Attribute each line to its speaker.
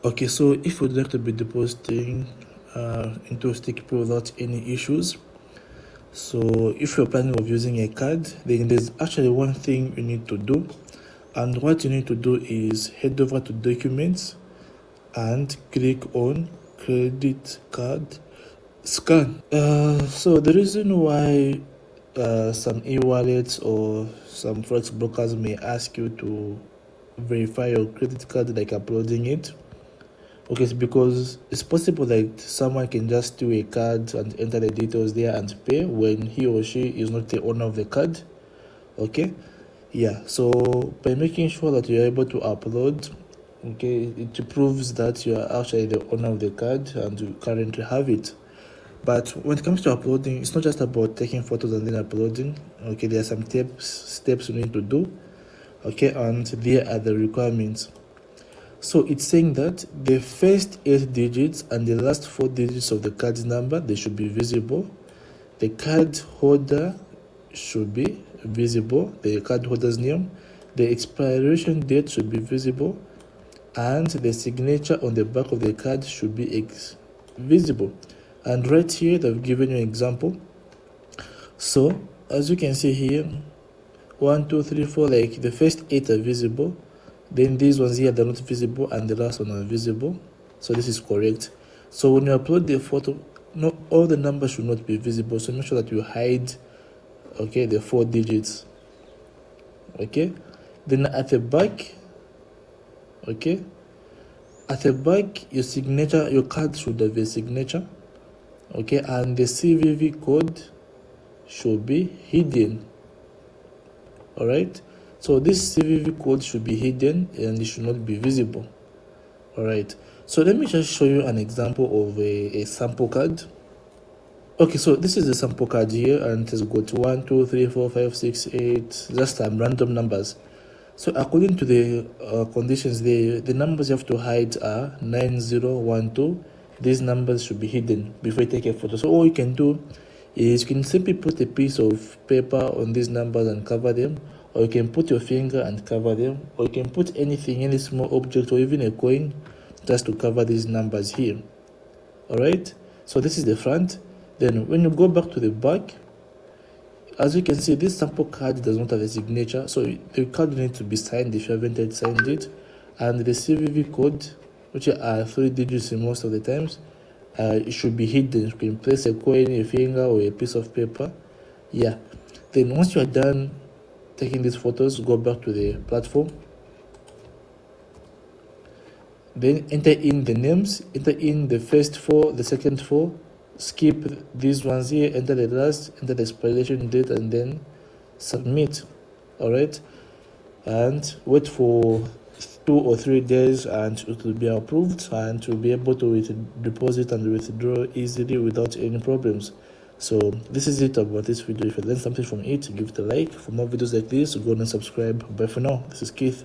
Speaker 1: Okay, so if you'd like to be depositing into Sticpay without any issues, so if you're planning of using a card, then there's actually one thing you need to do. And what you need to do is head over to Documents and click on Credit Card Scan. So the reason why some e-wallets or some forex brokers may ask you to verify your credit card, like uploading it, okay, it's because it's possible that someone can just steal a card and enter the details there and pay when he or she is not the owner of the card. Okay, yeah, so by making sure that you're able to upload, okay, it proves that you are actually the owner of the card and you currently have it. But when it comes to uploading, it's not just about taking photos and then uploading. Okay, there are some steps you need to do. Okay, and there are the requirements. So it's saying that the first 8 digits and the last 4 digits of the card number, they should be visible. The card holder should be visible, the card holder's name. The expiration date should be visible, and the signature on the back of the card should be visible. And right here, they've given you an example. So as you can see here, 1, 2, 3, 4, like the first 8 are visible. Then these ones here, they're not visible, and the last one are visible. So this is correct. So when you upload the photo, not all the numbers should not be visible. So make sure that you hide, okay, the 4 digits. Okay. Then at the back, okay, at the back, your signature, your card should have a signature. Okay, and the CVV code should be hidden. All right, so this CVV code should be hidden and it should not be visible. All right, so let me just show you an example of a sample card. Okay, so this is a sample card here, and it has got 1, 2, 3, 4, 5, 6, 8, just some random numbers. So according to the conditions there, the numbers you have to hide are 9012. These numbers should be hidden before you take a photo. So all you can do is you can simply put a piece of paper on these numbers and cover them, or you can put your finger and cover them, or you can put anything, any small object or even a coin, just to cover these numbers here. All right, so this is the front. Then when you go back to the back, as you can see, this sample card does not have a signature, so the card needs to be signed if you haven't yet signed it. And the CVV code, which are 3 digits in most of the times, it should be hidden. You can place a coin, a finger, or a piece of paper. Yeah. Then once you are done taking these photos, go back to the platform. Then enter in the names, enter in the first 4, the second 4. Skip these ones here, enter the last, enter the expiration date, and then submit. All right, and wait for 2 or 3 days, and it will be approved, and to be able to deposit and withdraw easily without any problems. So this is it about this video. If you learned something from it, give it a like. For more videos like this, go and subscribe. Bye for now. This is Keith.